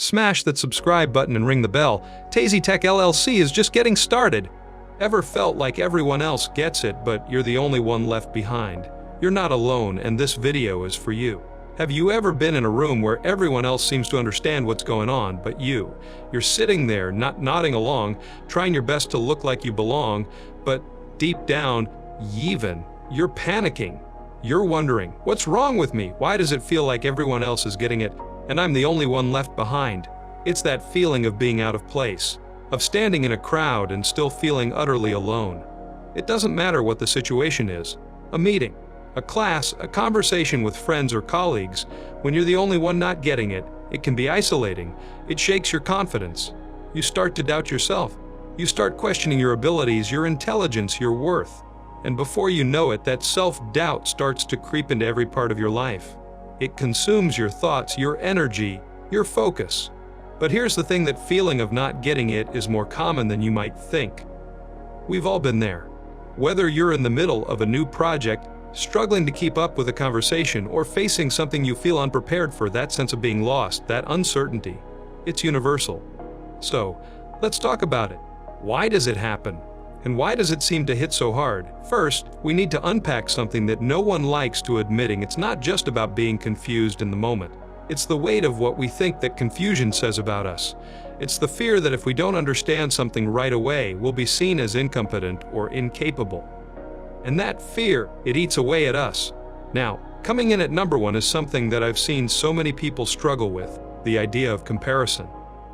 Smash that subscribe button and ring the bell. Tazy Tech LLC is just getting started. Ever felt like everyone else gets it, but you're the only one left behind? You're not alone, and this video is for you. Have you ever been in a room where everyone else seems to understand what's going on, but you're sitting there, not nodding along, trying your best to look like you belong, but deep down, you're panicking. You're wondering, what's wrong with me? Why does it feel like everyone else is getting it, and I'm the only one left behind? It's that feeling of being out of place, of standing in a crowd and still feeling utterly alone. It doesn't matter what the situation is, a meeting, a class, a conversation with friends or colleagues. When you're the only one not getting it, it can be isolating. It shakes your confidence. You start to doubt yourself. You start questioning your abilities, your intelligence, your worth. And before you know it, that self-doubt starts to creep into every part of your life. It consumes your thoughts, your energy, your focus. But here's the thing, that feeling of not getting it is more common than you might think. We've all been there. Whether you're in the middle of a new project, struggling to keep up with a conversation, or facing something you feel unprepared for, that sense of being lost, that uncertainty, it's universal. So, let's talk about it. Why does it happen? And why does it seem to hit so hard? First, we need to unpack something that no one likes to admitting. It's not just about being confused in the moment. It's the weight of what we think that confusion says about us. It's the fear that if we don't understand something right away, we'll be seen as incompetent or incapable. And that fear, it eats away at us. Now, coming in at number one is something that I've seen so many people struggle with: the idea of comparison.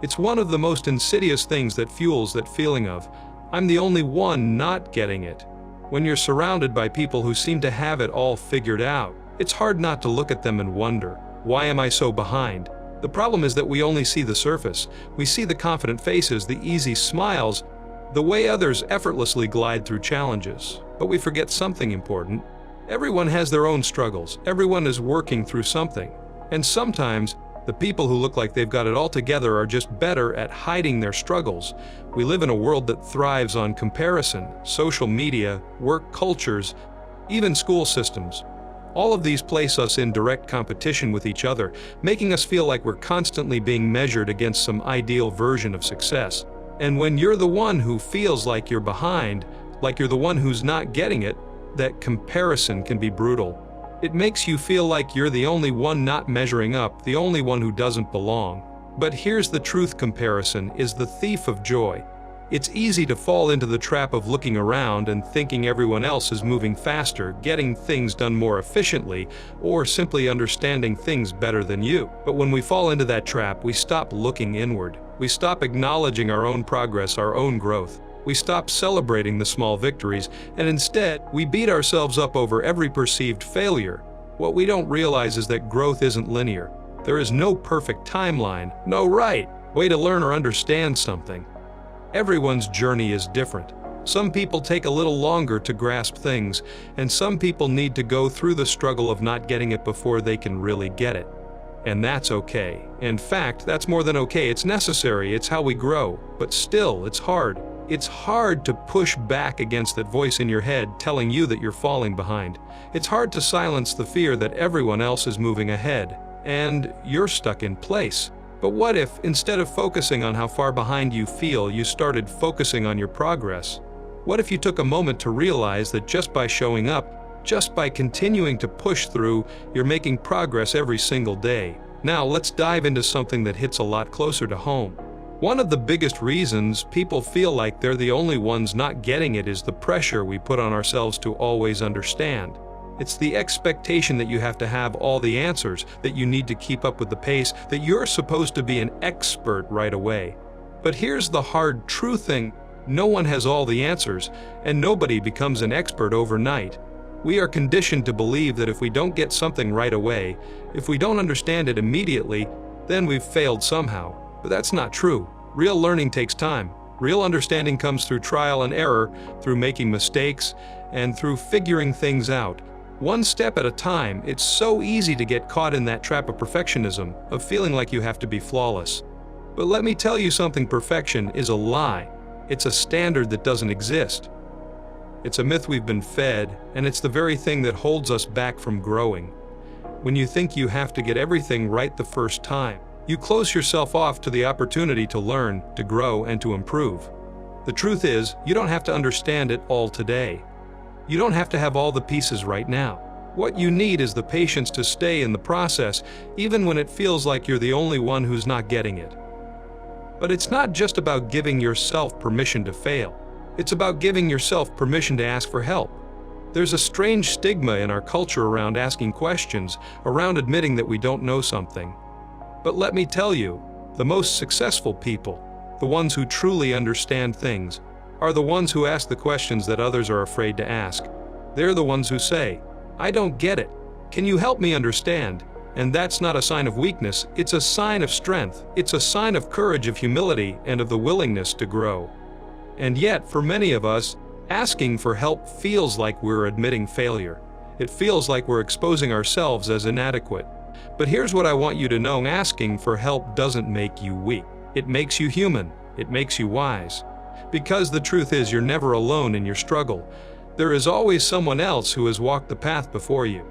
It's one of the most insidious things that fuels that feeling of, I'm the only one not getting it. When you're surrounded by people who seem to have it all figured out, it's hard not to look at them and wonder, why am I so behind? The problem is that we only see the surface. We see the confident faces, the easy smiles, the way others effortlessly glide through challenges. But we forget something important. Everyone has their own struggles. Everyone is working through something. And sometimes, the people who look like they've got it all together are just better at hiding their struggles. We live in a world that thrives on comparison: social media, work cultures, even school systems. All of these place us in direct competition with each other, making us feel like we're constantly being measured against some ideal version of success. And when you're the one who feels like you're behind, like you're the one who's not getting it, that comparison can be brutal. It makes you feel like you're the only one not measuring up, the only one who doesn't belong. But here's the truth: comparison is the thief of joy. It's easy to fall into the trap of looking around and thinking everyone else is moving faster, getting things done more efficiently, or simply understanding things better than you. But when we fall into that trap, we stop looking inward. We stop acknowledging our own progress, our own growth. We stop celebrating the small victories, and instead, we beat ourselves up over every perceived failure. What we don't realize is that growth isn't linear. There is no perfect timeline, no right way to learn or understand something. Everyone's journey is different. Some people take a little longer to grasp things, and some people need to go through the struggle of not getting it before they can really get it. And that's okay. In fact, that's more than okay. It's necessary. It's how we grow. But still, it's hard. It's hard to push back against that voice in your head telling you that you're falling behind. It's hard to silence the fear that everyone else is moving ahead, and you're stuck in place. But what if, instead of focusing on how far behind you feel, you started focusing on your progress? What if you took a moment to realize that just by showing up, just by continuing to push through, you're making progress every single day? Now let's dive into something that hits a lot closer to home. One of the biggest reasons people feel like they're the only ones not getting it is the pressure we put on ourselves to always understand. It's the expectation that you have to have all the answers, that you need to keep up with the pace, that you're supposed to be an expert right away. But here's the hard true thing: no one has all the answers, and nobody becomes an expert overnight. We are conditioned to believe that if we don't get something right away, if we don't understand it immediately, then we've failed somehow. But that's not true. Real learning takes time. Real understanding comes through trial and error, through making mistakes, and through figuring things out. One step at a time. It's so easy to get caught in that trap of perfectionism, of feeling like you have to be flawless. But let me tell you something: perfection is a lie. It's a standard that doesn't exist. It's a myth we've been fed, and it's the very thing that holds us back from growing. When you think you have to get everything right the first time, You close yourself off to the opportunity to learn, to grow, and to improve. The truth is, you don't have to understand it all today. You don't have to have all the pieces right now. What you need is the patience to stay in the process, even when it feels like you're the only one who's not getting it. But it's not just about giving yourself permission to fail. It's about giving yourself permission to ask for help. There's a strange stigma in our culture around asking questions, around admitting that we don't know something. But let me tell you, the most successful people, the ones who truly understand things, are the ones who ask the questions that others are afraid to ask. They're the ones who say, "I don't get it. Can you help me understand?" And that's not a sign of weakness, it's a sign of strength. It's a sign of courage, of humility, and of the willingness to grow. And yet, for many of us, asking for help feels like we're admitting failure. It feels like we're exposing ourselves as inadequate. But here's what I want you to know: asking for help doesn't make you weak. It makes you human. It makes you wise. Because the truth is, you're never alone in your struggle. There is always someone else who has walked the path before you,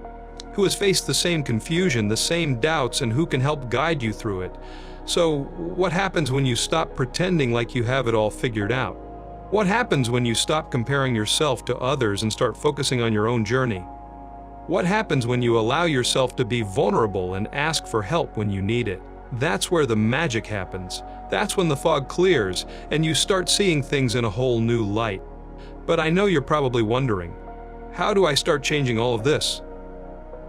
who has faced the same confusion, the same doubts, and who can help guide you through it. So, what happens when you stop pretending like you have it all figured out? What happens when you stop comparing yourself to others and start focusing on your own journey? What happens when you allow yourself to be vulnerable and ask for help when you need it? That's where the magic happens. That's when the fog clears and you start seeing things in a whole new light. But I know you're probably wondering, how do I start changing all of this?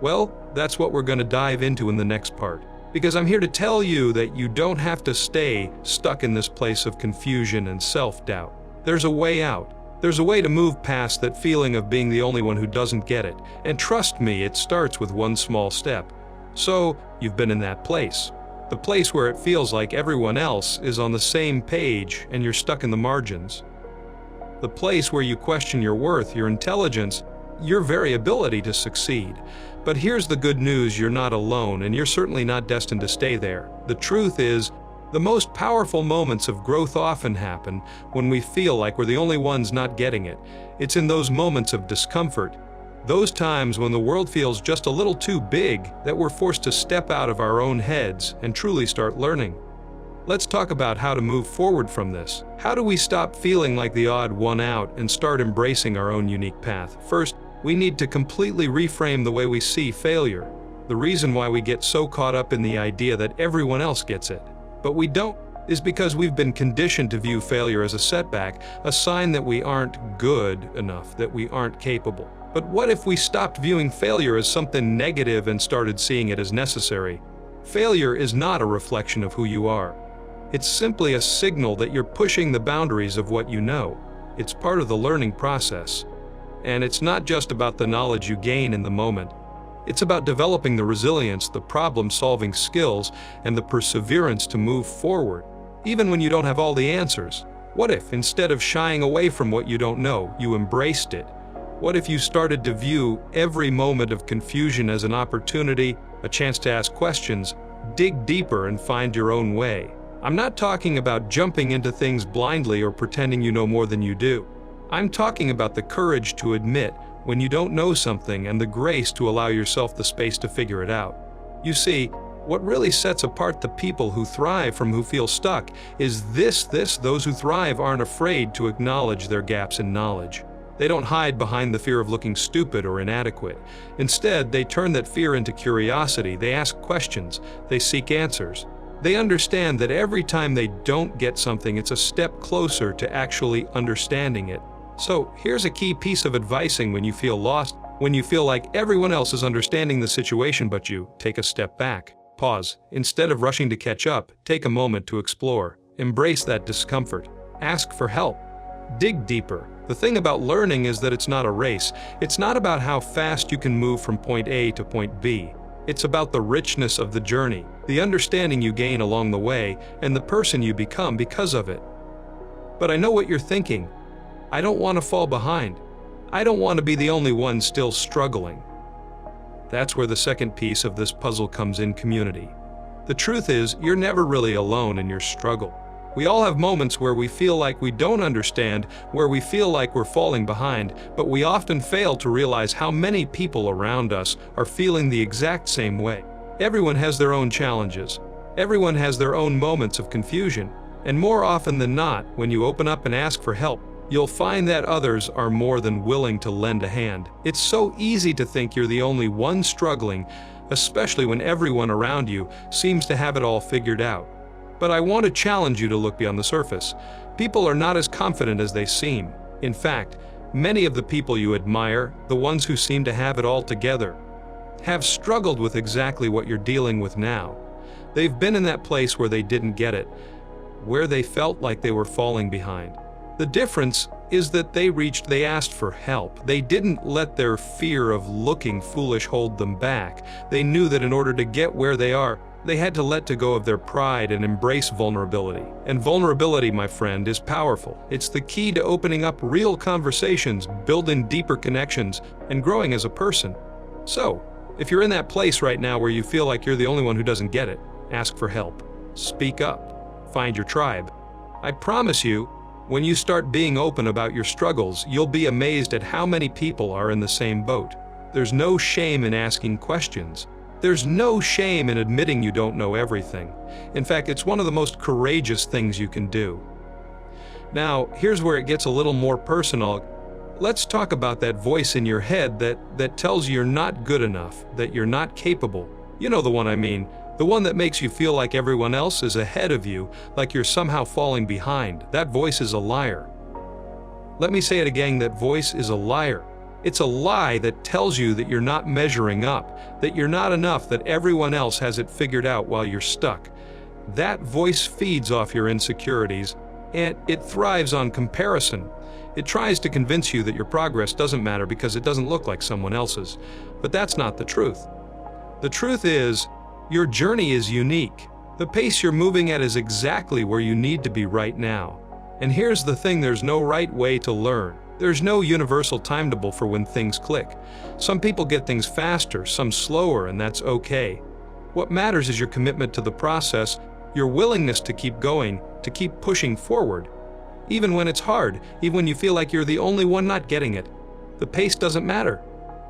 Well, that's what we're going to dive into in the next part. Because I'm here to tell you that you don't have to stay stuck in this place of confusion and self-doubt. There's a way out. There's a way to move past that feeling of being the only one who doesn't get it. And trust me, it starts with one small step. So, you've been in that place. The place where it feels like everyone else is on the same page and you're stuck in the margins. The place where you question your worth, your intelligence, your very ability to succeed. But here's the good news: you're not alone, and you're certainly not destined to stay there. The truth is, the most powerful moments of growth often happen when we feel like we're the only ones not getting it. It's in those moments of discomfort, those times when the world feels just a little too big, that we're forced to step out of our own heads and truly start learning. Let's talk about how to move forward from this. How do we stop feeling like the odd one out and start embracing our own unique path? First, we need to completely reframe the way we see failure. The reason why we get so caught up in the idea that everyone else gets it, but we don't, is because we've been conditioned to view failure as a setback, a sign that we aren't good enough, that we aren't capable. But what if we stopped viewing failure as something negative and started seeing it as necessary? Failure is not a reflection of who you are. It's simply a signal that you're pushing the boundaries of what you know. It's part of the learning process. And it's not just about the knowledge you gain in the moment. It's about developing the resilience, the problem-solving skills, and the perseverance to move forward, even when you don't have all the answers. What if, instead of shying away from what you don't know, you embraced it? What if you started to view every moment of confusion as an opportunity, a chance to ask questions, dig deeper, and find your own way? I'm not talking about jumping into things blindly or pretending you know more than you do. I'm talking about the courage to admit when you don't know something and the grace to allow yourself the space to figure it out. You see, what really sets apart the people who thrive from who feel stuck is those who thrive aren't afraid to acknowledge their gaps in knowledge. They don't hide behind the fear of looking stupid or inadequate. Instead, they turn that fear into curiosity. They ask questions. They seek answers. They understand that every time they don't get something, it's a step closer to actually understanding it. So, here's a key piece of advising when you feel lost, when you feel like everyone else is understanding the situation but you. Take a step back. Pause. Instead of rushing to catch up, take a moment to explore. Embrace that discomfort. Ask for help. Dig deeper. The thing about learning is that it's not a race. It's not about how fast you can move from point A to point B. It's about the richness of the journey, the understanding you gain along the way, and the person you become because of it. But I know what you're thinking. I don't want to fall behind. I don't want to be the only one still struggling. That's where the second piece of this puzzle comes in: community. The truth is, you're never really alone in your struggle. We all have moments where we feel like we don't understand, where we feel like we're falling behind, but we often fail to realize how many people around us are feeling the exact same way. Everyone has their own challenges. Everyone has their own moments of confusion, and more often than not, when you open up and ask for help, you'll find that others are more than willing to lend a hand. It's so easy to think you're the only one struggling, especially when everyone around you seems to have it all figured out. But I want to challenge you to look beyond the surface. People are not as confident as they seem. In fact, many of the people you admire, the ones who seem to have it all together, have struggled with exactly what you're dealing with now. They've been in that place where they didn't get it, where they felt like they were falling behind. The difference is that they asked for help. They didn't let their fear of looking foolish hold them back. They knew that in order to get where they are, they had to let go of their pride and embrace vulnerability. And vulnerability, my friend, is powerful. It's the key to opening up real conversations, building deeper connections, and growing as a person. So, if you're in that place right now where you feel like you're the only one who doesn't get it, ask for help. Speak up. Find your tribe. I promise you, when you start being open about your struggles, you'll be amazed at how many people are in the same boat. There's no shame in asking questions. There's no shame in admitting you don't know everything. In fact, it's one of the most courageous things you can do. Now, here's where it gets a little more personal. Let's talk about that voice in your head that tells you you're not good enough, that you're not capable. You know the one I mean. The one that makes you feel like everyone else is ahead of you, like you're somehow falling behind. That voice is a liar. Let me say it again, that voice is a liar. It's a lie that tells you that you're not measuring up, that you're not enough, that everyone else has it figured out while you're stuck. That voice feeds off your insecurities, and it thrives on comparison. It tries to convince you that your progress doesn't matter because it doesn't look like someone else's. But that's not the truth. The truth is, your journey is unique. The pace you're moving at is exactly where you need to be right now. And here's the thing, there's no right way to learn. There's no universal timetable for when things click. Some people get things faster, some slower, and that's okay. What matters is your commitment to the process, your willingness to keep going, to keep pushing forward. Even when it's hard, even when you feel like you're the only one not getting it, the pace doesn't matter.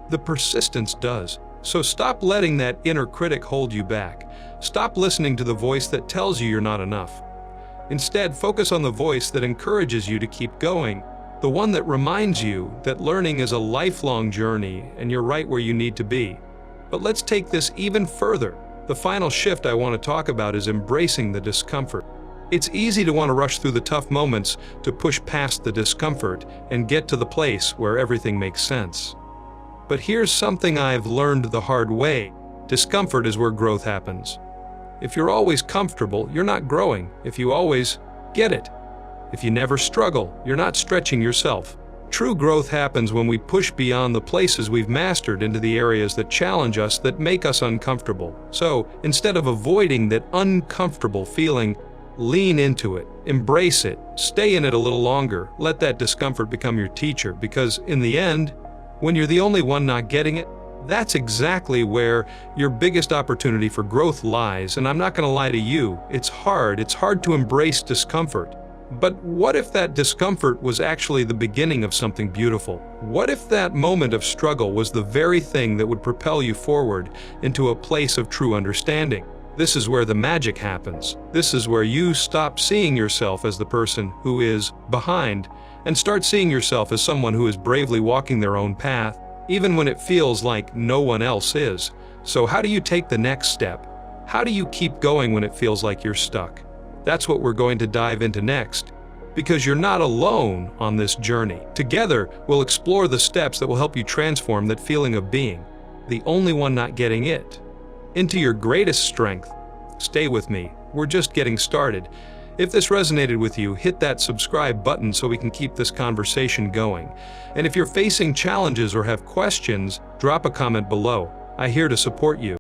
The persistence does. So stop letting that inner critic hold you back. Stop listening to the voice that tells you you're not enough. Instead, focus on the voice that encourages you to keep going, the one that reminds you that learning is a lifelong journey and you're right where you need to be. But let's take this even further. The final shift I want to talk about is embracing the discomfort. It's easy to want to rush through the tough moments, to push past the discomfort and get to the place where everything makes sense. But here's something I've learned the hard way. Discomfort is where growth happens. If you're always comfortable, you're not growing. If you always get it. If you never struggle, you're not stretching yourself. True growth happens when we push beyond the places we've mastered into the areas that challenge us, that make us uncomfortable. So, instead of avoiding that uncomfortable feeling, lean into it, embrace it, stay in it a little longer, let that discomfort become your teacher, because in the end, when you're the only one not getting it, that's exactly where your biggest opportunity for growth lies. And I'm not going to lie to you, it's hard to embrace discomfort. But what if that discomfort was actually the beginning of something beautiful? What if that moment of struggle was the very thing that would propel you forward into a place of true understanding? This is where the magic happens. This is where you stop seeing yourself as the person who is behind and start seeing yourself as someone who is bravely walking their own path, even when it feels like no one else is. So how do you take the next step? How do you keep going when it feels like you're stuck? That's what we're going to dive into next, because you're not alone on this journey. Together, we'll explore the steps that will help you transform that feeling of being the only one not getting it into your greatest strength. Stay with me. We're just getting started. If this resonated with you, hit that subscribe button so we can keep this conversation going. And if you're facing challenges or have questions, drop a comment below. I'm here to support you.